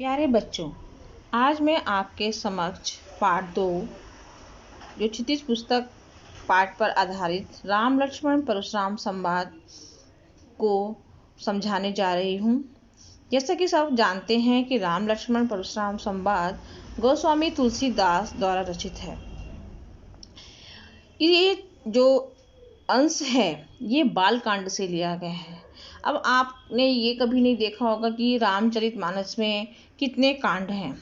प्यारे बच्चों, आज मैं आपके समक्ष पाठ 2 जो क्षितिज पुस्तक पाठ पर आधारित राम लक्ष्मण परशुराम संवाद को समझाने जा रही हूँ। जैसा कि सब जानते हैं कि राम लक्ष्मण परशुराम संवाद गोस्वामी तुलसीदास द्वारा रचित है। ये जो अंश है ये बालकांड से लिया गया है। अब आपने ये कभी नहीं देखा होगा कि रामचरितमानस में कितने कांड हैं।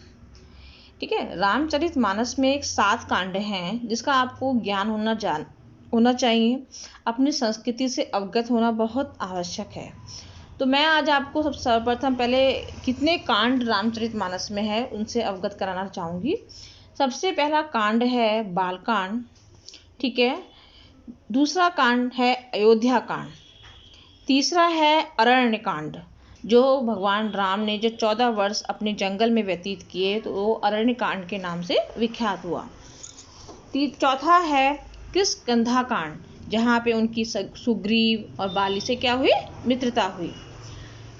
ठीक है, रामचरितमानस में 7 कांड हैं जिसका आपको ज्ञान होना चाहिए। अपनी संस्कृति से अवगत होना बहुत आवश्यक है। तो मैं आज आपको सर्वप्रथम पहले कितने कांड रामचरितमानस में है उनसे अवगत कराना चाहूँगी। सबसे पहला कांड है बालकांड, ठीक है। दूसरा कांड है अयोध्या कांड। तीसरा है अरण्य कांड, जो भगवान राम ने जो 14 वर्ष अपने जंगल में व्यतीत किए तो वो अरण्य कांड के नाम से विख्यात हुआ। चौथा है किष्किंधा कांड, जहाँ पे उनकी सुग्रीव और बाली से क्या हुई, मित्रता हुई।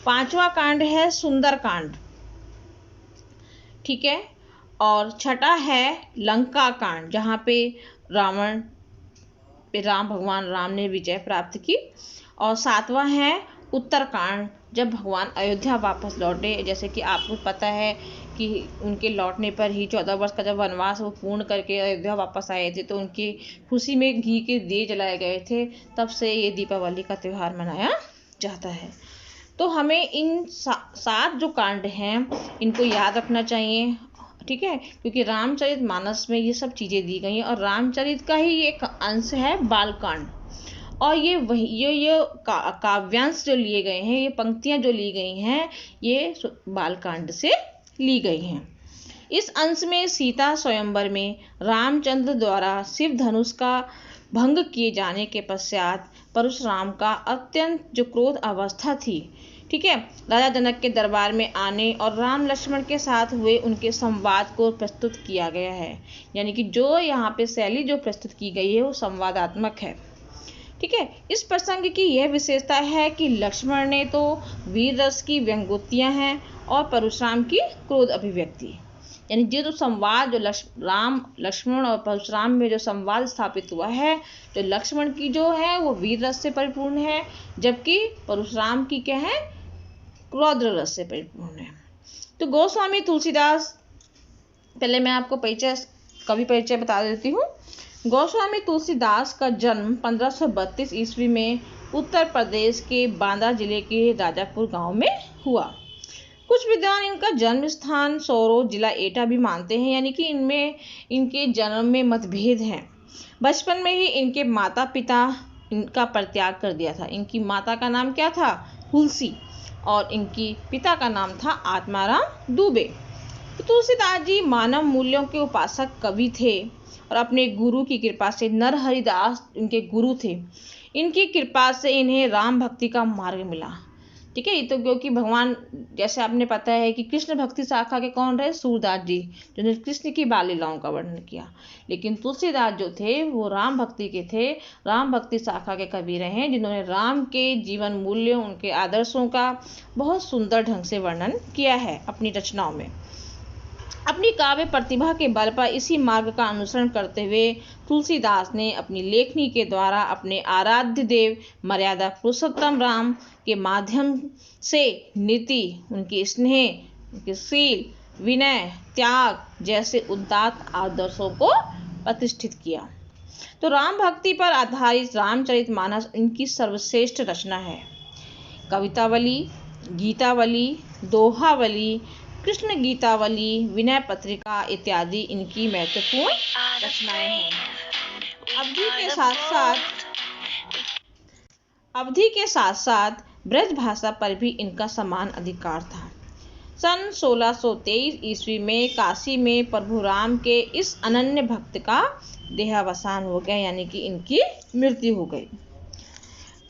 5वां कांड है सुंदर कांड, ठीक है। और छठा है लंका कांड, जहाँ पे भगवान राम ने विजय प्राप्त की। और 7वां है उत्तरकांड, जब भगवान अयोध्या वापस लौटे। जैसे कि आपको पता है कि उनके लौटने पर ही 14 वर्ष का जब वनवास वो पूर्ण करके अयोध्या वापस आए थे तो उनकी खुशी में घी के दिए जलाए गए थे। तब से ये दीपावली का त्यौहार मनाया जाता है। तो हमें इन 7 जो कांड हैं इनको याद रखना चाहिए, ठीक है, क्योंकि रामचरितमानस में ये सब चीज़ें दी गई हैं और रामचरित का ही एक अंश है बालकांड। और ये काव्यांश जो लिए गए हैं, ये पंक्तियां जो ली गई हैं, ये बालकांड से ली गई हैं। इस अंश में सीता स्वयंवर में रामचंद्र द्वारा शिव धनुष का भंग किए जाने के पश्चात परशुराम का अत्यंत जो क्रोध अवस्था थी, ठीक है, राजा जनक के दरबार में आने और राम लक्ष्मण के साथ हुए उनके संवाद को प्रस्तुत किया गया है। यानी कि जो यहाँ पे शैली जो प्रस्तुत की गई है वो संवादात्मक है, ठीक है। इस प्रसंग की यह विशेषता है कि लक्ष्मण ने तो वीर रस की व्यंग्योक्तियां हैं और परशुराम की क्रोध अभिव्यक्ति। यानी ये जो संवाद जो राम लक्ष्मण और परशुराम में जो संवाद स्थापित हुआ है, तो लक्ष्मण की जो है वो वीर रस से परिपूर्ण है, जबकि परशुराम की क्या है, क्रोध रस से परिपूर्ण है। तो गोस्वामी तुलसीदास, पहले मैं आपको कवि परिचय बता देती हूँ। गोस्वामी तुलसीदास का जन्म 1532 ईस्वी में उत्तर प्रदेश के बांदा जिले के राजापुर गांव में हुआ। कुछ विद्वान इनका जन्म स्थान सोरो जिला एटा भी मानते हैं, यानी कि इनमें इनके जन्म में मतभेद हैं। बचपन में ही इनके माता पिता इनका परित्याग कर दिया था। इनकी माता का नाम क्या था, हुलसी, और इनकी पिता का नाम था आत्माराम दुबे। तो तुलसीदास जी मानव मूल्यों के उपासक कवि थे और अपने गुरु की कृपा से, नरहरिदास इनके गुरु थे, इनकी कृपा से इन्हें राम भक्ति का मार्ग मिला, ठीक है। तो क्योंकि भगवान, जैसे आपने पता है कि कृष्ण भक्ति शाखा के कौन रहे, सूरदास जी, जिन्होंने कृष्ण की बाल लीलाओं का वर्णन किया। लेकिन तुलसीदास जो थे वो राम भक्ति के थे, राम भक्ति शाखा के कवि रहे, जिन्होंने राम के जीवन मूल्यों, उनके आदर्शों का बहुत सुंदर ढंग से वर्णन किया है अपनी रचनाओं में। अपनी काव्य प्रतिभा के बल पर इसी मार्ग का अनुसरण करते हुए तुलसीदास ने अपनी लेखनी के द्वारा अपने आराध्य देव मर्यादा पुरुषोत्तम राम के माध्यम से नीति, उनके स्नेह, उनके शील, विनय, त्याग जैसे उदात्त आदर्शों को प्रतिष्ठित किया। तो राम भक्ति पर आधारित रामचरितमानस इनकी सर्वश्रेष्ठ रचना है। कवितावली, गीतावली, दोहावली, कृष्ण गीतावली, विनय पत्रिका इत्यादि इनकी महत्वपूर्ण रचनाएं हैं। अवधि के साथ साथ ब्रज भाषा पर भी इनका समान अधिकार था। सन 1623 ईस्वी में काशी में प्रभु राम के इस अनन्य भक्त का देहावसान हो गया, यानी कि इनकी मृत्यु हो गई।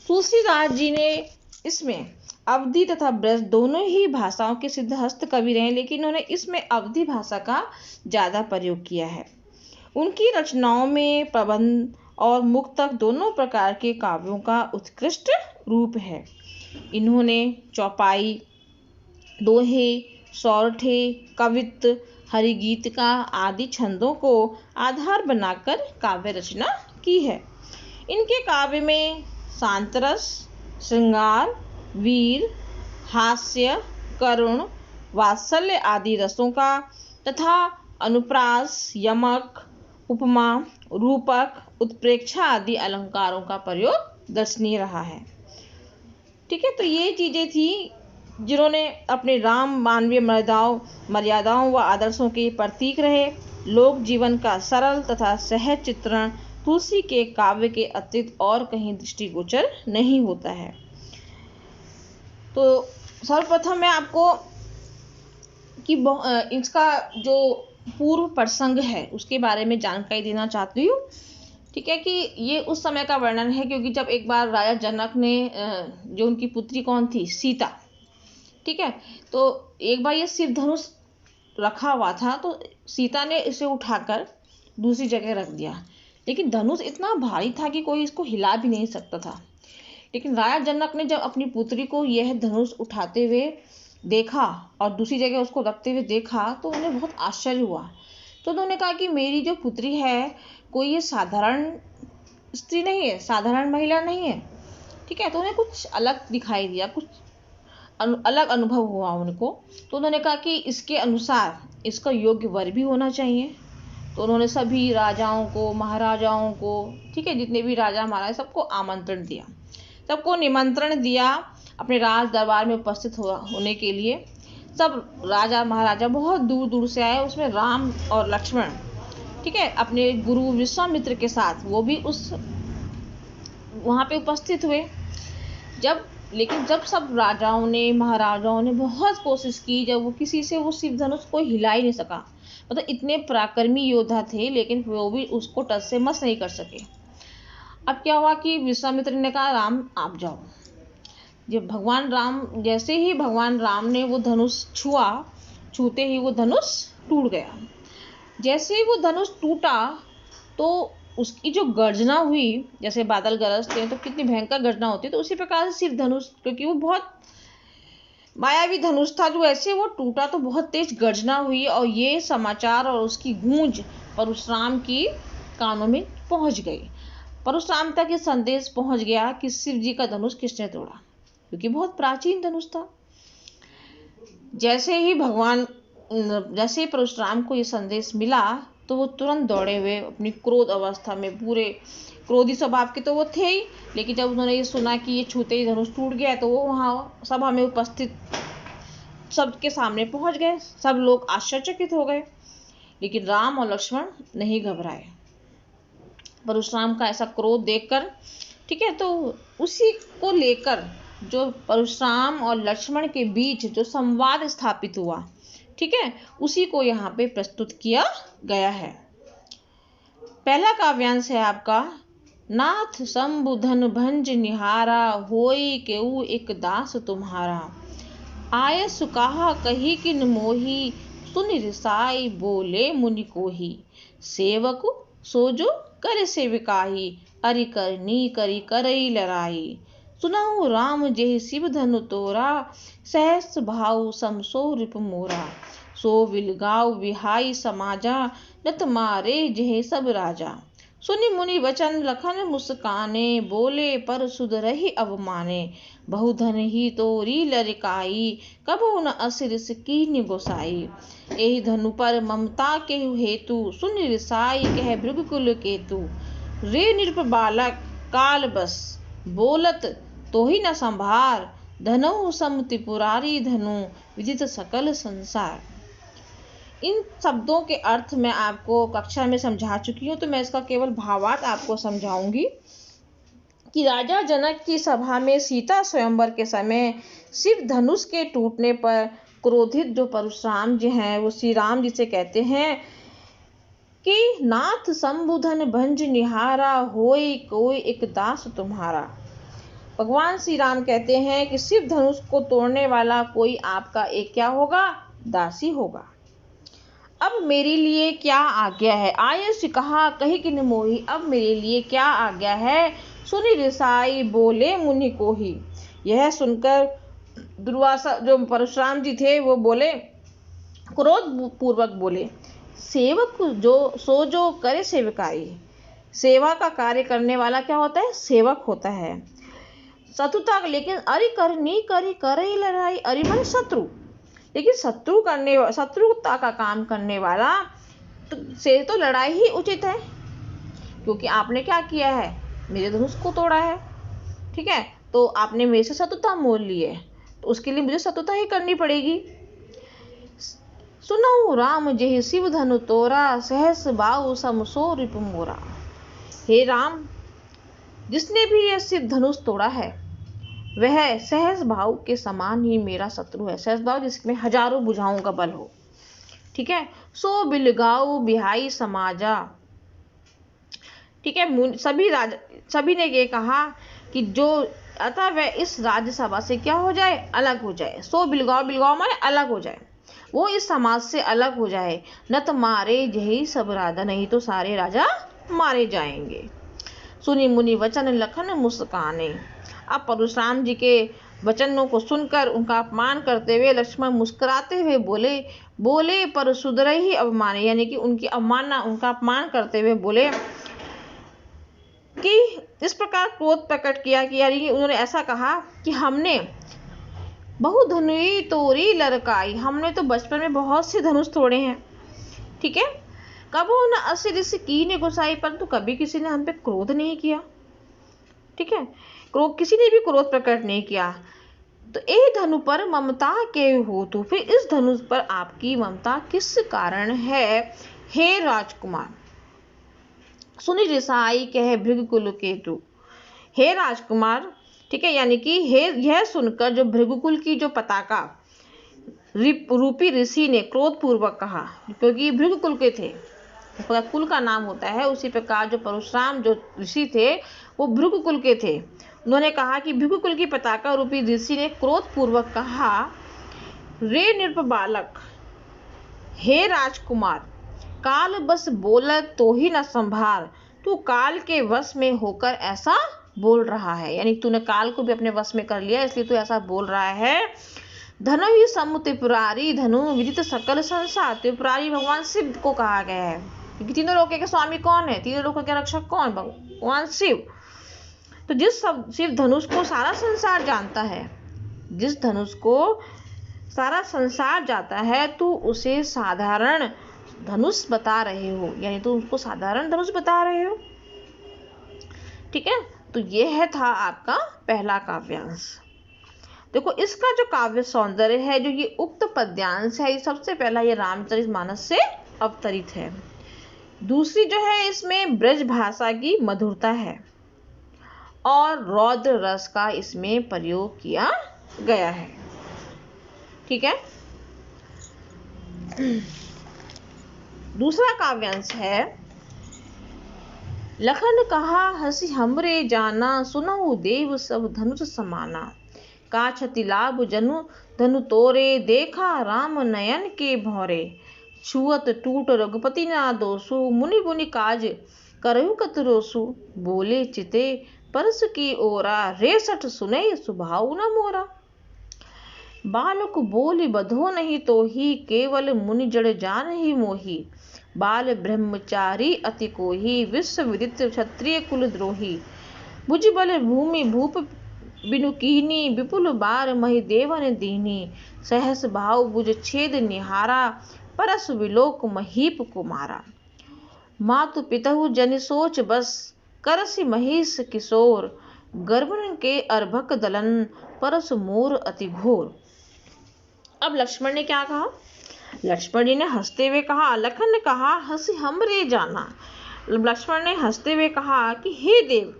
तुलसीदास जी ने इसमें अवधी तथा ब्रज दोनों ही भाषाओं के सिद्धहस्त कवि रहे, लेकिन उन्होंने इसमें अवधी भाषा का ज़्यादा प्रयोग किया है। उनकी रचनाओं में प्रबंध और मुक्तक दोनों प्रकार के काव्यों का उत्कृष्ट रूप है। इन्होंने चौपाई, दोहे, सौरठे, कवित्त, हरिगीतिका आदि छंदों को आधार बनाकर काव्य रचना की है। इनके काव्य में शांतरस, श्रृंगार, वीर, हास्य, करुण, वात्सल्य आदि रसों का तथा अनुप्रास, यमक, उपमा, रूपक, उत्प्रेक्षा आदि अलंकारों का प्रयोग दर्शनीय रहा है। ठीक है, तो ये चीजें थी जिन्होंने अपने राम मानवीय मर्यादाओं व आदर्शों के प्रतीक रहे। लोक जीवन का सरल तथा सहज चित्रण तुलसी के काव्य के अतिरिक्त और कहीं दृष्टिगोचर नहीं होता है। तो सर्वप्रथम मैं आपको कि इसका जो पूर्व प्रसंग है उसके बारे में जानकारी देना चाहती हूँ। ठीक है, कि ये उस समय का वर्णन है क्योंकि जब एक बार राजा जनक ने जो उनकी पुत्री कौन थी, सीता, ठीक है, तो एक बार ये शिव धनुष रखा हुआ था तो सीता ने इसे उठाकर दूसरी जगह रख दिया, लेकिन धनुष इतना भारी था कि कोई इसको हिला भी नहीं सकता था। लेकिन राजा जनक ने जब अपनी पुत्री को यह धनुष उठाते हुए देखा और दूसरी जगह उसको रखते हुए देखा तो उन्हें बहुत आश्चर्य हुआ। तो उन्होंने कहा कि मेरी जो पुत्री है कोई ये साधारण स्त्री नहीं है, साधारण महिला नहीं है। ठीक है, तो उन्हें कुछ अलग दिखाई दिया, कुछ अलग अनुभव हुआ उनको। तो उन्होंने कहा कि इसके अनुसार इसका योग्य वर भी होना चाहिए। तो उन्होंने सभी राजाओं को, महाराजाओं को, ठीक है, जितने भी राजा महाराज सबको आमंत्रण दिया, सबको निमंत्रण दिया अपने राज दरबार में उपस्थित होने के लिए। सब राजा महाराजा बहुत दूर दूर से आए, उसमें राम और लक्ष्मण, ठीक है, अपने गुरु विश्वामित्र के साथ वो भी वहाँ पे उपस्थित हुए। लेकिन जब सब राजाओं ने, महाराजाओं ने बहुत कोशिश की, जब वो किसी से वो शिव धनुष को हिला ही नहीं सका, मतलब इतने पराक्रमी योद्धा थे लेकिन वो भी उसको टस से मस नहीं कर सके। अब क्या हुआ कि विश्वामित्र ने कहा राम आप जाओ। जब जैसे ही भगवान राम ने वो धनुष छूते ही वो धनुष टूट गया। जैसे ही वो धनुष टूटा तो उसकी जो गर्जना हुई, जैसे बादल गरजते हैं तो कितनी भयंकर गर्जना होती है, तो उसी प्रकार से शिव धनुष, क्योंकि वो बहुत मायावी धनुष था, जो ऐसे वो टूटा तो बहुत तेज गर्जना हुई और ये समाचार और उसकी गूंज परशुराम की कानों में पहुंच गई। परशुराम तक ये संदेश पहुंच गया कि शिव जी का धनुष किसने तोड़ा, क्योंकि बहुत प्राचीन धनुष था। जैसे ही परशुराम को ये संदेश मिला तो वो तुरंत दौड़े हुए अपनी क्रोध अवस्था में, पूरे क्रोधी स्वभाव के तो वो थे ही, लेकिन जब उन्होंने ये सुना कि ये छूते ही धनुष टूट गया तो वो वहाँ सभा में उपस्थित सबके सामने पहुंच गए। सब लोग आश्चर्यचकित हो गए, लेकिन राम और लक्ष्मण नहीं घबराए परशुराम का ऐसा क्रोध देखकर। ठीक है, तो उसी को लेकर जो परशुराम और लक्ष्मण के बीच जो संवाद स्थापित हुआ, ठीक है, उसी को यहाँ पे प्रस्तुत किया गया है। पहला काव्यांश है आपका, नाथ शंभुधन भंज निहारा, होई केऊ एक दास तुम्हारा। आय सुकाहा कही किन मोही, सुन रिसाई बोले मुनि कोही। सेवक सोजो करे सेविकाही, अरि करनी करी करई लड़ाई। सुनाऊ राम जेहि शिव धनु तोरा, सहस भाव समसो रिप मोरा। सो विलगाव विहाई समाजा, नत मारे जेहि सब राजा। सुनि मुनि वचन लखन मुस्काने, बोले पर सुध रही अवमाने। बहुधन ही तोरी लरिकाई, कबो न असिरिस कीन्हि गोसाई। एहि धनु पर ममता के हेतु, सुन रिसाई कह भृगुकुल केतु। रे नृप बालक काल बस, बोलत तोहि न संभार। धनऊ सम त्रिपुरारी धनु, विदित सकल संसार। इन शब्दों के अर्थ मैं आपको कक्षा में समझा चुकी हूँ, तो मैं इसका केवल भावार्थ आपको समझाऊंगी कि राजा जनक की सभा में सीता स्वयंवर के समय शिव धनुष के टूटने पर क्रोधित जो परशुराम जी हैं, वो श्री राम जी से कहते हैं कि नाथ शंभुधन भंज निहारा, होई कोई एक दास तुम्हारा। भगवान श्री राम कहते हैं कि शिव धनुष को तोड़ने वाला कोई आपका एक क्या होगा, दासी होगा। अब मेरे लिए क्या आज्ञा है। आयस कहा कही किन मोही, अब मेरे लिए क्या आज्ञा है। सुनि रिसाई बोले मुनि कोही। यह सुनकर दुर्वासा जो परशुराम जी थे वो बोले क्रोध पूर्वक बोले, सेवक जो करे सेवकाई। सेवा का कार्य करने वाला क्या होता है? सेवक होता है। शत्रुता, लेकिन अरि करनी करी करे लड़ाई, अरि माने शत्रु, लेकिन शत्रुता का काम करने वाला से तो लड़ाई ही उचित है, क्योंकि आपने क्या किया है? मेरे धनुष को तोड़ा है, ठीक है, तो आपने मेरे से शत्रुता मोल ली है, तो उसके लिए मुझे शत्रुता ही करनी पड़ेगी। सुनऊ राम जेहि शिव धनु तोरा, सहस बाहु समसो रिपु मोरा। हे राम, जिसने भी यह शिव धनुष तोड़ा है वह सहस भाव के समान ही मेरा शत्रु है। सहस भाव जिसमें हजारों भुजाओं का बल हो, ठीक है। सो बिलगाऊ बिहाई समाजा, ठीक है। सभी ने ये कहा कि जो अतः वह इस राज्यसभा से क्या हो जाए? अलग हो जाए। सो बिलगाऊ माने अलग हो जाए, वो इस समाज से अलग हो जाए। न तो मारे यही सब राजा, नहीं तो सारे राजा मारे जाएंगे। सुनी मुनि वचन लखन मुस्काने। अब परशुराम जी के वचनों को सुनकर उनका अपमान करते हुए लक्ष्मण मुस्कुराते हुए बोले पर सुधरे ही अवमाने, यानी कि उनकी अवमानना, उनका अपमान करते हुए बोले कि इस प्रकार क्रोध प्रकट किया कि यानी कि उन्होंने ऐसा कहा कि हमने बहु धनुई तोरी लड़काई, हमने तो बचपन में बहुत से धनुष तोड़े हैं, ठीक है। कबो न असि ऋषि की ने गुसाई, परंतु कभी किसी ने हम पे क्रोध नहीं किया, ठीक है। किसी ने भी क्रोध प्रकट नहीं किया। तो ए धनु पर ममता के हो, तो फिर इस धनुष पर आपकी ममता किस कारण है? हे राजकुमार, सुनि रिसाई कहे भृगुकुल केतु। हे राजकुमार, ठीक है, यानी कि यह सुनकर जो भृगुकुल की जो पताका रूपी ऋषि ने क्रोध पूर्वक कहा, क्योंकि भृगुकुल के थे, कुल का नाम होता है, उसी प्रकार जो परशुराम जो ऋषि थे वो भृगुकुल के थे। उन्होंने कहा कि भृगुकुल की पताका रूपी ऋषि ने क्रोध पूर्वक कहा, रे नृप बालक, हे राजकुमार, काल बस बोलत तो ही न संभार, तू काल के वश में होकर ऐसा बोल रहा है, यानी तूने काल को भी अपने वश में कर लिया, इसलिए तू ऐसा बोल रहा है। धनु ही समु त्रिपुरारी, धनु विदित सकल संसार। त्रिपुरारी भगवान शिव को कहा गया है, क्योंकि तीनों लोकों के स्वामी कौन है? तीनों लोकों के रक्षक कौन? भगवान शिव। तो जिस शिव धनुष को सारा संसार जानता है, जिस धनुष को सारा संसार जाता है, तू उसे साधारण धनुष बता रहे हो, यानी तो उसको साधारण धनुष बता रहे हो, ठीक है। तो यह था आपका पहला काव्यांश। देखो, इसका जो काव्य सौंदर्य है, जो ये उक्त पद्यांश है, ये सबसे पहला ये रामचरितमानस से अवतरित है। दूसरी जो है, इसमें ब्रज भाषा की मधुरता है और रौद्र रस का इसमें प्रयोग किया गया है, ठीक है। दूसरा काव्यांश है, लखन कहा हंसी हमरे जाना, सुनहु देव सब धनुष समाना। का क्षति लाभ जनु धनु तोरे, देखा राम नयन के भौरे। छुअत टूट रघुपति ना दोसु, मुनि मुनि काज करहु कतरोसु। बोले चिते परस की ओरा, रेसठ सुने सुभाऊ न मोरा। बालक बोली बधो नहीं तो ही, केवल मुनि जड़ जान ही मोही। बाल ब्रह्मचारी अति कोही, विश्व विदित क्षत्रिय कुल द्रोही। भुज बल भूमि भूप बिनु कीनी, विपुल बार मही देवन दीनी। सहस भाव भुज छेद निहारा, परस विलोक महीप को मारा। मातु पितहु जनि सोच बस, करसी महिष किशोर। गर्भन के अर्भक दलन, परस मोर अति घोर। अब लक्ष्मण ने क्या कहा? लक्ष्मण जी ने हंसते हुए कहा, लखन ने कहा हंसी हमरे जाना। लक्ष्मण ने हंसते हुए कहा कि हे देव,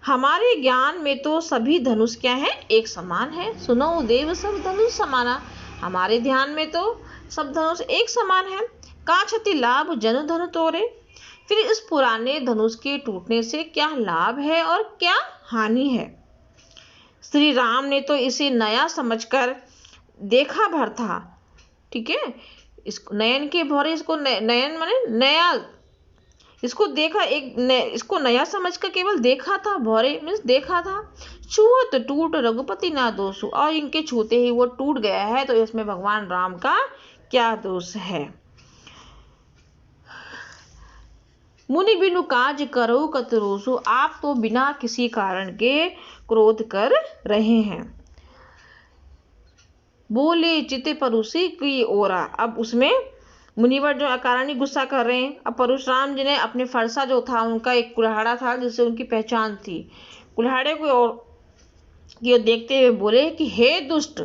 हमारे ज्ञान में तो सभी धनुष क्या है? एक समान है। सुनो देव सब धनुष समाना, हमारे ध्यान में तो सब धनुष एक समान है। का क्षति लाभ जनु धनु तोरे, फिर इस पुराने धनुष के टूटने से क्या लाभ है और क्या हानि है? श्री राम ने तो इसे नया समझकर देखा भर था, ठीक है। इसको नयन के भौरे, इसको नयन माने नया, इसको देखा इसको नया समझ कर केवल देखा था, भौरे मीन्स देखा था। छुअत टूट रघुपति ना दोषु, और इनके छूते ही वो टूट गया है, तो इसमें भगवान राम का क्या दोष है। मुनि बिनु काज करो कतरोसु, आप तो बिना किसी कारण के क्रोध कर रहे हैं। बोले चिते परुषि की ओरा, अब उसमें मुनिवर जो अकारण गुस्सा कर रहे हैं। अब परशुराम जी ने अपने फरसा जो था, उनका एक कुल्हाड़ा था जिससे उनकी पहचान थी, कुल्हाड़े को और देखते हुए बोले कि हे दुष्ट,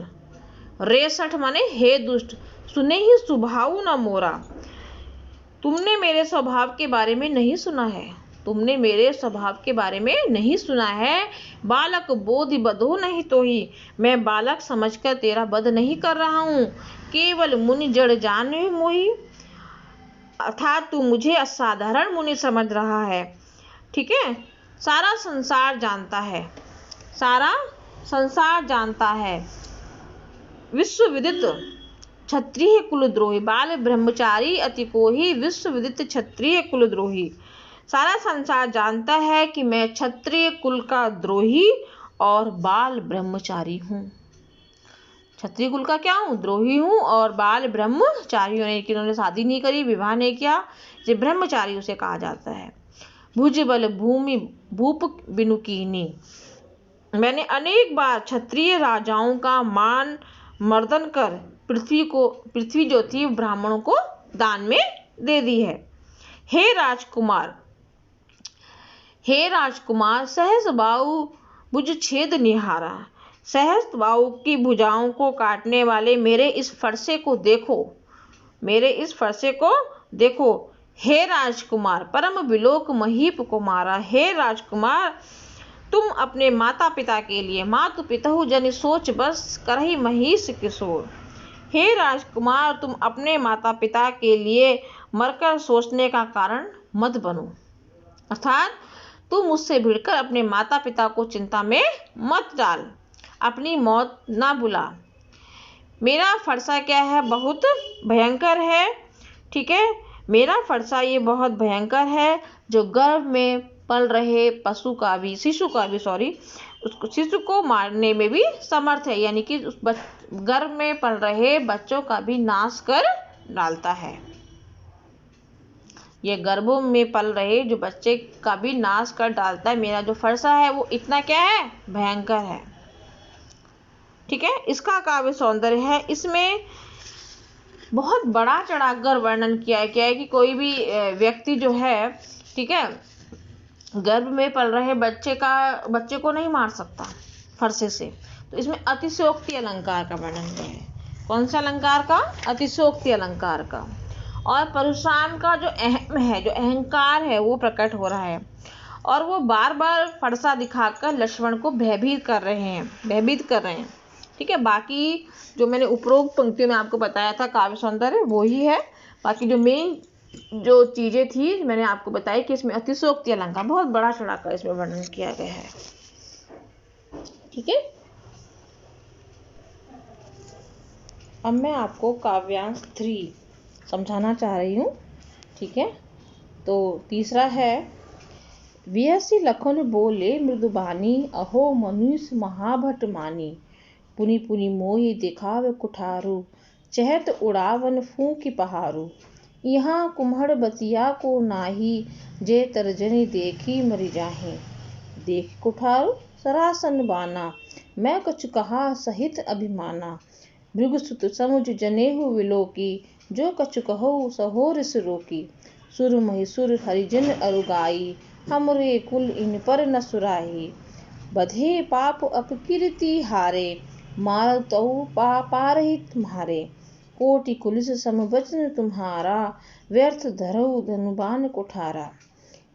रेसठ माने हे दुष्ट, सुने ही स्वभाव न मोरा, तुमने मेरे स्वभाव के बारे में नहीं सुना है, तुमने मेरे स्वभाव के बारे में नहीं सुना है। बालक बोधि बधो नहीं तो ही, मैं बालक समझकर तेरा वध नहीं कर रहा हूँ, केवल मुनि जड़ जाने मोही, अर्थात तू मुझे असाधारण मुनि समझ रहा है। ठीक है, सारा संसार जानता है, सारा संसार जानता है, विश्व विदित क्षत्रिय कुलद्रोही, बाल ब्रह्मचारी अति को ही, विश्व विदित क्षत्रिय कुलद्रोही। सारा संसार जानता है कि मैं क्षत्रिय कुल का द्रोही और बाल ब्रह्मचारी हूँ। क्षत्रिय कुल का क्या हूँ? द्रोही हूँ, और बाल ब्रह्मचारी हूँ, कि उन्होंने शादी नहीं करी, विवाह नहीं किया, ये ब्रह्मचारी उसे कहा जाता है। भुज बल भूमि भूप बिनु कीनी, मैंने अनेक बार क्षत्रिय राजाओं का मान मर्दन कर पृथ्वी जो थी ब्राह्मणों को दान में दे दी है। हे राजकुमार सहस बाहु भुज छेद निहारा, सहस बाहु की भुजाओं को काटने वाले मेरे इस फरसे को देखो, मेरे इस फरसे को देखो। हे राजकुमार परम विलोक महीप को मारा, हे राजकुमार तुम अपने माता पिता के लिए, मातु पितहु जनि सोच बस करही महिष किशोर। हे राजकुमार तुम अपने माता पिता के लिए मरकर सोचने का कारण मत बनो, अर्थात तू मुझसे भिड़कर अपने माता पिता को चिंता में मत डाल, अपनी मौत ना बुला। मेरा फरसा क्या है? बहुत भयंकर है। ठीक है, मेरा फरसा ये बहुत भयंकर है, जो गर्भ में पल रहे शिशु को मारने में भी समर्थ है, यानी कि उस गर्भ में पल रहे बच्चों का भी नाश कर डालता है। ये गर्भों में पल रहे जो बच्चे का भी नाश कर डालता है। मेरा जो फरसा है वो इतना क्या है? भयंकर है। ठीक है, इसका काव्य सौंदर्य है, इसमें बहुत बड़ा चढ़ाकर वर्णन किया गया है कि कोई भी व्यक्ति जो है, ठीक है, गर्भ में पल रहे बच्चे को नहीं मार सकता फरसे से। तो इसमें अतिशयोक्ति अलंकार का वर्णन है। कौन सा अलंकार का? अतिशयोक्ति अलंकार का। और परशुराम का जो अहम है, जो अहंकार है, वो प्रकट हो रहा है, और वो बार बार फरसा दिखाकर लक्ष्मण को भयभीत कर रहे हैं। ठीक है, बाकी जो मैंने उपरोक्त पंक्तियों में आपको बताया था काव्य सौंदर्य वो ही है। बाकी जो मेन जो चीजें थी मैंने आपको बताई कि इसमें अतिशयोक्ति अलंकार बहुत बड़ा चढ़ाकर इसमें वर्णन किया गया है। ठीक है, अब मैं आपको काव्यांश 3 समझाना चाह रही हूँ। ठीक है, तो तीसरा है, विहसी लखन बोले मृदुबानी, अहो मनुष्य महाभट मानी, पुनि पुनि मोहि दिखावे कुठारू, चहत उड़ावन फूंकी पहारू, यहाँ कुम्हड़ बतिया को नाही, जे तर्जनी देखी मरि जाहि, देख कुठारू सरासन बाना, मैं कछु कहा सहित अभिमाना, भृगुसुत समुझ जनेहु विलोकी, जो कछु कहो सहो रिस रोकी, सुर महिसुर हरिजन अरुगाई, हमरे कुल इन पर न सुराही, बधे पाप अपकीर्ति हारे, मार तहु पारहि तुम्हारे, कोटि कुलिस समवचन तुम्हारा, व्यर्थ धरऊ धनुबान कुठारा,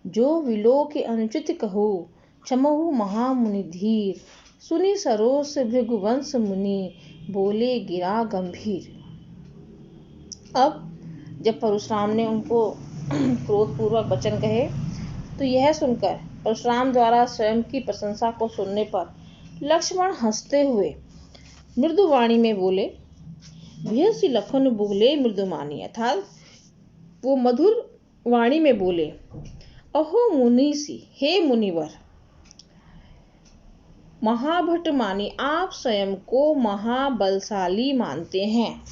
जो विलोक अनुचित कहू, क्षमहु महामुनि धीर, सुनि सरोस भृगुवंश मुनि, बोले गिरा गंभीर। अब जब परशुराम ने उनको क्रोधपूर्वक वचन कहे, तो यह सुनकर परशुराम द्वारा स्वयं की प्रशंसा को सुनने पर लक्ष्मण हंसते हुए मृदुवाणी में बोले, विहसी लखन बोले मृदुमानी, अर्थात वो मधुर वाणी में बोले, अहो मुनीसी, हे मुनिवर, महाभट मानी आप स्वयं को महाबलशाली मानते हैं।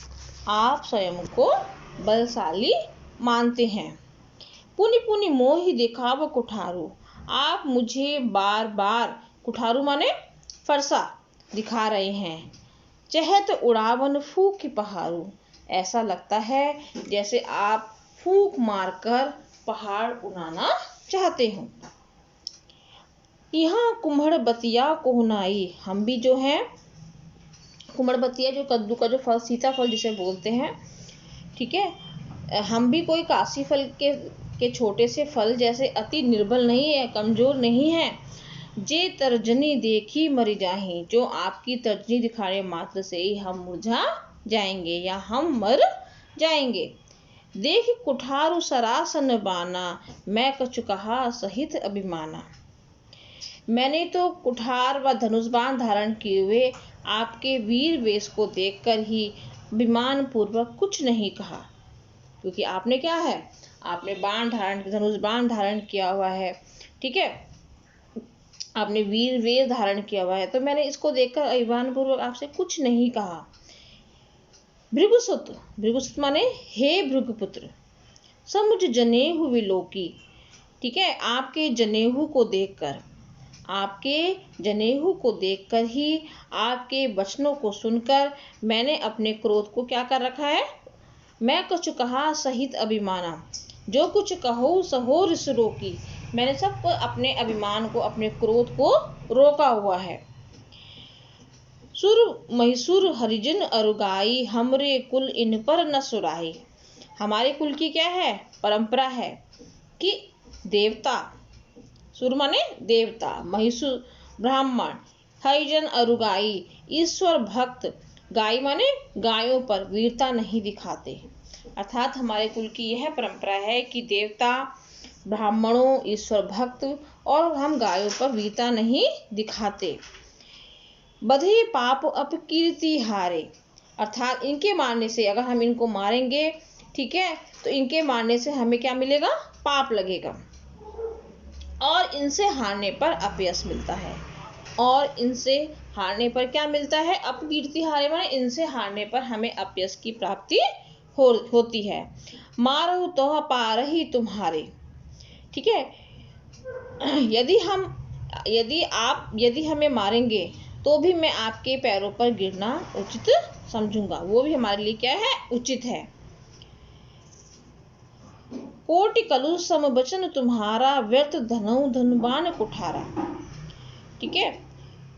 आप स्वयं को बलशाली मानते हैं। पुनि पुनि मोहि दिखाव कुठारू, आप मुझे बार बार, कुठारू माने फरसा, दिखा रहे हैं। चहत उड़ावन फूक पहाड़ू, ऐसा लगता है जैसे आप फूक मारकर पहाड़ उड़ाना चाहते हो। यहाँ कुम्हड़ बतिया कोहनाई, हम भी जो हैं, कुम्हड़ बतिया जो कद्दू का जो फल, सीताफल जिसे बोलते हैं, ठीक है, हम भी कोई काशी फल के छोटे से फल जैसे अति निर्बल नहीं है, कमजोर नहीं है। जे तर्जनी देखी मर जाही, जो आपकी तर्जनी दिखाने मात्र से ही हम मुरझा जाएंगे या हम मर जाएंगे। देख कुठारू सरासन बाना, मैं कछु कहा सहित अभिमाना। मैंने तो कुठार व धनुष्बाण धारण किए हुए आपके वीर वेश को देखकर ही अभिमान पूर्वक कुछ नहीं कहा, क्योंकि आपने क्या है, आपने धनुष बाण धारण किया हुआ है, ठीक है, आपने वीर वेश धारण किया हुआ है, तो मैंने इसको देखकर अभिमान पूर्वक आपसे कुछ नहीं कहा। भृगुसुत, भृगुसुत माने हे भृगुपुत्र, समुझ जनेहु विलोकी, ठीक है, आपके जनेहू को देखकर, आपके जनेहू को देखकर ही, आपके वचनों को सुनकर मैंने अपने क्रोध को क्या कर रखा है, मैं कुछ कहा सहित अभिमाना, जो कुछ कहो सहो रिस रोकी, मैंने सब अपने अभिमान को, अपने क्रोध को रोका हुआ है। सुर महिसुर हरिजन अरुगाई, हमरे कुल इन पर न सुराही, हमारे कुल की क्या है, परंपरा है कि देवता, सुर माने देवता, महिसुर ब्राह्मण, हरिजन अरुगाई ईश्वर भक्त, गाय माने गायों पर वीरता नहीं दिखाते। अर्थात हमारे कुल की यह परंपरा है कि देवता, ब्राह्मणों, ईश्वर भक्त और हम गायों पर वीरता नहीं दिखाते। बधे पाप अपकीर्ति हारे, अर्थात इनके मारने से, अगर हम इनको मारेंगे, ठीक है, तो इनके मारने से हमें क्या मिलेगा, पाप लगेगा, और इनसे हारने पर अपयश मिलता है। और इनसे हारने पर क्या मिलता है, अपकीर्ति हारे माने इनसे हारने पर हमें अपयश की प्राप्ति होती है। मारो तो पारही तुम्हारे, ठीक है, यदि हमें मारेंगे तो भी मैं आपके पैरों पर गिरना उचित समझूंगा, वो भी हमारे लिए क्या है, उचित है। कोटि कलु सम बचन तुम्हारा, व्यर्थ धनऊ धनुबान कुठारा, ठीक है,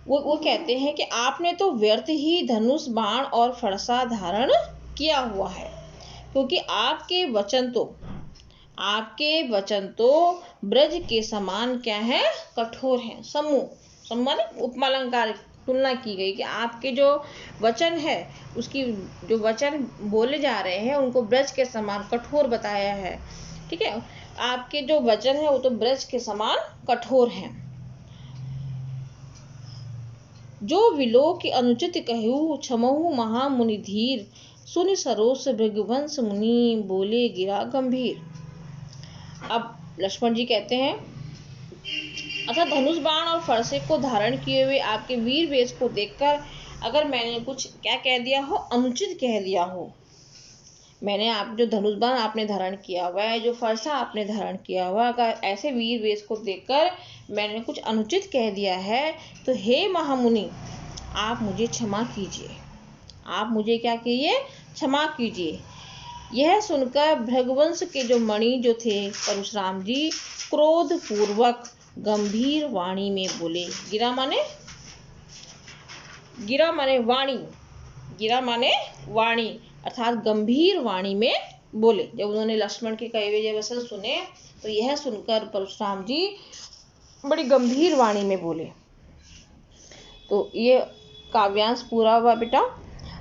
वो कहते हैं कि आपने तो व्यर्थ ही धनुष बाण और फरसा धारण किया हुआ है, क्योंकि आपके वचन तो ब्रज के समान क्या है, कठोर हैं। समूह माने उपमालंकार, तुलना की गई कि आपके जो वचन है, उसकी जो वचन बोले जा रहे हैं उनको ब्रज के समान कठोर बताया है, ठीक है, आपके जो वचन है वो तो ब्रज के समान कठोर हैं। जो विलोक के अनुचित कहू, क्षमहु महामुनि धीर, सुनि सरोस भृगुवंश मुनि, बोले गिरा गंभीर। अब लक्ष्मण जी कहते हैं, अच्छा, धनुष बाण और फरसे को धारण किए हुए आपके वीर वेश को देखकर अगर मैंने कुछ क्या कह दिया हो, अनुचित कह दिया हो, मैंने आप जो धनुष बाण आपने धारण किया हुआ है, जो फरसा आपने धारण किया हुआ, अगर ऐसे वीर वेश को देखकर मैंने कुछ अनुचित कह दिया है, तो हे महामुनि, आप मुझे क्षमा कीजिए, आप मुझे क्या कीजिए, क्षमा कीजिए। यह सुनकर भृगुवंश के जो मणि जो थे परशुराम जी, क्रोध पूर्वक गंभीर वाणी में बोले। गिरा माने वाणी, गिरा माने वाणी, अर्थात गंभीर वाणी में बोले। जब उन्होंने लक्ष्मण के कहे हुए वचन सुने, तो यह सुनकर परशुराम जी बड़ी गंभीर वाणी में बोले। तो ये काव्यांश पूरा हुआ बेटा।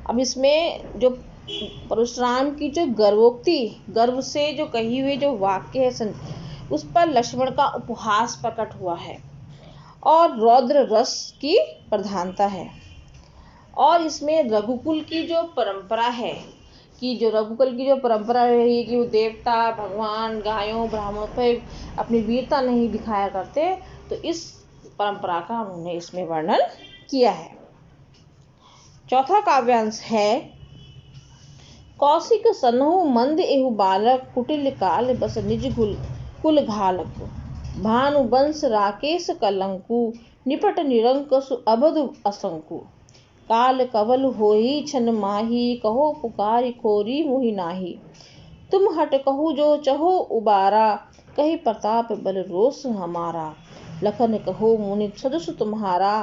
अब इसमें जो परशुराम की जो गर्वोक्ति, गर्व से जो कही हुई जो वाक्य है, उस पर लक्ष्मण का उपहास प्रकट हुआ है और रौद्र रस की प्रधानता है। और इसमें रघुकुल की जो परंपरा है कि जो रघुकुल की जो परंपरा रही है कि वो देवता भगवान गायों ब्राह्मणों पर अपनी वीरता नहीं दिखाया करते, तो इस परंपरा का उन्होंने इसमें वर्णन किया है। चौथा काव्यांश है कौशिक सन्हु मंद एहु बालक कुटिल काल बस निज कुल घालक भानु वंश राकेश कलंकु निपट निरंकसु अबधु असंकु काल कवल होई छन माही कहो पुकारी खोरी मुहि नाही तुम हट कहू जो चहो उबारा कही प्रताप बल रोष हमारा लखन कहो मुनि सदस तुम्हारा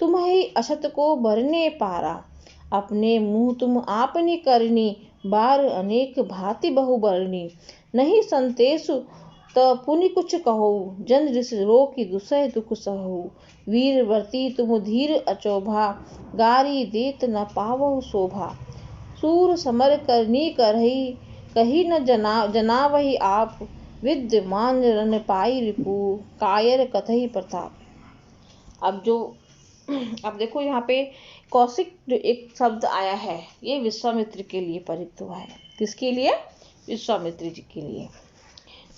तुम ही अछत को भरने पारा अपने मुँह तुम आपनी करनी बार अनेक भांति बहुबरनी नहीं संतेषु त पुनि कुछ कहो जन ऋष रो की दुसह दुख सहु वीर वर्ती तुम धीर अचोभा गारी देत न पावहु शोभा सूर समर करनी करही कही न जनावही आप विद्यमान रन पाई रिपु कायर कथई प्रताप। अब देखो यहाँ पे कौशिक जो एक शब्द आया है ये विश्वामित्र के लिए प्रयुक्त हुआ है। किसके लिए? विश्वामित्र जी के लिए।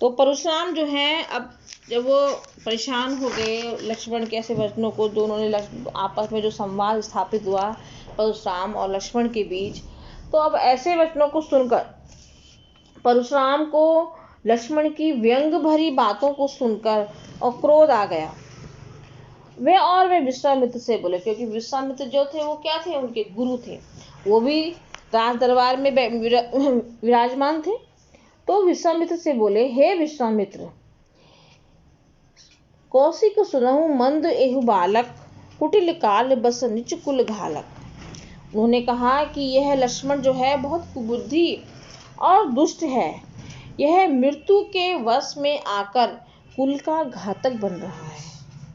तो परशुराम जो हैं, अब जब वो परेशान हो गए लक्ष्मण के ऐसे वचनों को, दोनों ने आपस में जो संवाद स्थापित हुआ परशुराम और लक्ष्मण के बीच, तो अब ऐसे वचनों को सुनकर परशुराम को लक्ष्मण की व्यंग भरी बातों को सुनकर और क्रोध आ गया। वे विश्वामित्र से बोले, क्योंकि विश्वामित्र जो थे वो क्या थे? उनके गुरु थे, वो भी राज दरबार में विराजमान थे। तो विश्वामित्र से बोले, हे विश्वामित्र, कौशिक सुनहु मंद एहु बालक कुटिल काल बस निच कुल घालक। उन्होंने कहा कि यह लक्ष्मण जो है बहुत कुबुद्धि और दुष्ट है, यह मृत्यु के वश में आकर कुल का घातक बन रहा है।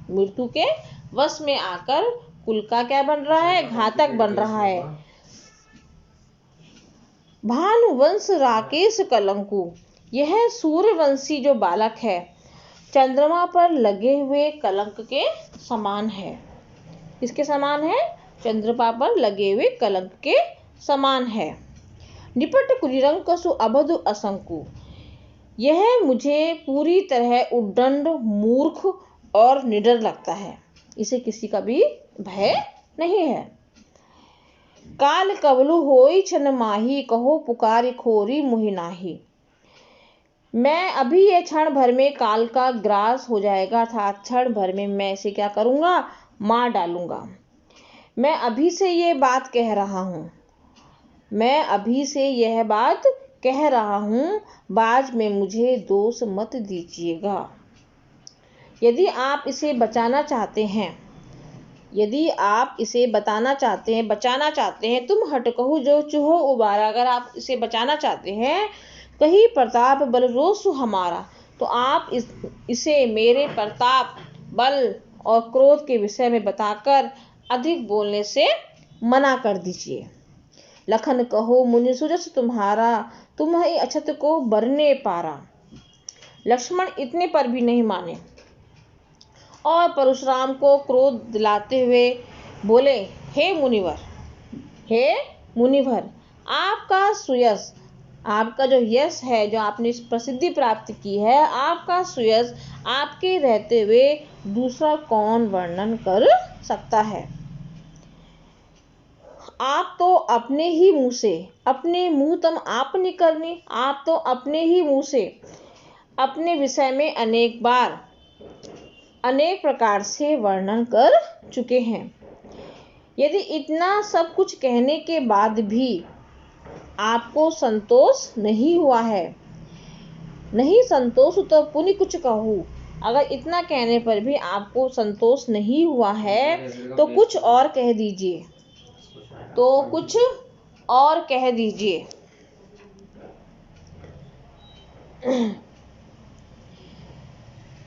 मृत्यु के वश में आकर कुल का क्या बन रहा है? घातक बन रहा है। भानुवंश राकेश कलंकु, यह सूर्यवंशी जो बालक है चंद्रमा पर लगे हुए कलंक के समान है। किसके समान है? चंद्रमा पर लगे हुए कलंक के समान है। निपट कुलिरंकसु अबधु असंकु, यह मुझे पूरी तरह उद्दंड मूर्ख और निडर लगता है, इसे किसी का भी भय नहीं है। काल कवलु होई छन माही कहो पुकारी खोरी मुहि नाही, मैं अभी ये क्षण भर में काल का ग्रास हो जाएगा, अर्थात क्षण भर में मैं इसे क्या करूंगा? मार डालूंगा। मैं अभी से ये बात कह रहा हूँ, मैं अभी से यह बात कह रहा हूँ, बाद में मुझे दोष मत दीजिएगा। यदि आप इसे बचाना चाहते हैं, यदि आप इसे बचाना चाहते हैं, तुम हट कहू जो चूहो उबारा, अगर आप इसे बचाना चाहते हैं, कहीं प्रताप बल रोष हमारा, तो आप इसे मेरे प्रताप बल और क्रोध के विषय में बताकर अधिक बोलने से मना कर दीजिए। लखन कहो मुनि सुजस तुम्हारा, तुम ही अछत को बरने पारा। लक्ष्मण इतने पर भी नहीं माने और परशुराम को क्रोध दिलाते हुए बोले, हे मुनिवर, आपका सुयश, आपका जो यश है, जो आपने प्रसिद्धि प्राप्त की है, आपका सुयश आपके रहते हुए दूसरा कौन वर्णन कर सकता है। आप तो अपने ही मुंह से, अपने मुंह तम आपने करनी, आप तो अपने ही मुंह से अपने विषय में अनेक प्रकार से वर्णन कर चुके हैं। यदि इतना सब कुछ कहने के बाद भी आपको संतोष नहीं हुआ है, नहीं संतोष तो पुनि कुछ कहूँ, अगर इतना कहने पर भी आपको संतोष नहीं हुआ है तो कुछ और कह दीजिए,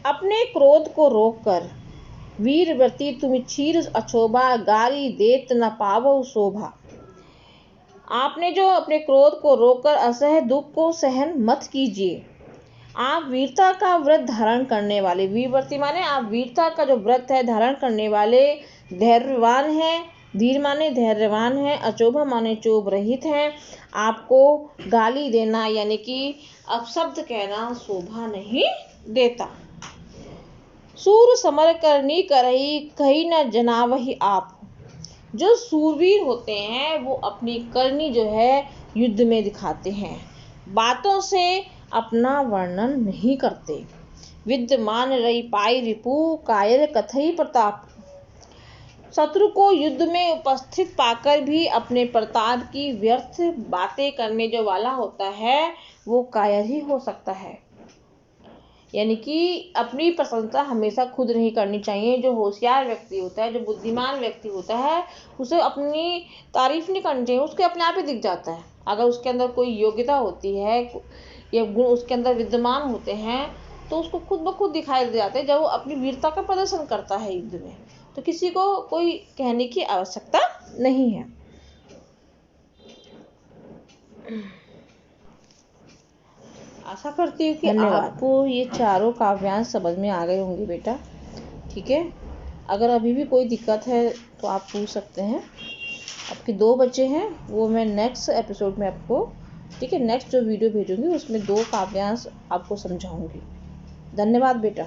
अपने क्रोध को रोककर वीरव्रती तुम क्षीर अछोभा गारी देत न पावो शोभा। आपने जो अपने क्रोध को रोककर असह दुख को सहन मत कीजिए। आप वीरता का व्रत धारण करने वाले, वीरव्रती माने आप वीरता का जो व्रत है धारण करने वाले धैर्यवान हैं, धीर माने धैर्यवान है, अचोभा माने चोभ रहित है। आपको गाली देना यानी कि अपशब्द कहना शोभा नहीं देता। सूर समर करनी करही, कही न जनावही आप। जो सूरवीर होते हैं वो अपनी करनी जो है युद्ध में दिखाते हैं, बातों से अपना वर्णन नहीं करते। विद्यमान रही पाई रिपु, कायर कथई प्रताप। शत्रु को युद्ध में उपस्थित पाकर भी अपने प्रताप की व्यर्थ बातें करने जो वाला होता है वो कायर ही हो सकता है। यानी कि अपनी प्रशंसा हमेशा खुद नहीं करनी चाहिए। जो होशियार व्यक्ति होता है, जो बुद्धिमान व्यक्ति होता है, उसे अपनी तारीफ नहीं करनी चाहिए, उसके अपने आप ही दिख जाता है। अगर उसके अंदर कोई योग्यता होती है या गुण उसके अंदर विद्यमान होते हैं तो उसको खुद ब खुद दिखाई दे जाते हैं जब वो अपनी वीरता का प्रदर्शन करता है युद्ध में। तो किसी को कोई कहने की आवश्यकता नहीं है। आशा करती हूँ कि आपको ये चारों काव्यांश समझ में आ गए होंगे बेटा। ठीक है, अगर अभी भी कोई दिक्कत है तो आप पूछ सकते हैं। आपके 2 बच्चे हैं, वो मैं नेक्स्ट एपिसोड में आपको, ठीक है, नेक्स्ट जो वीडियो भेजूंगी उसमें 2 काव्यांश आपको समझाऊंगी। धन्यवाद बेटा।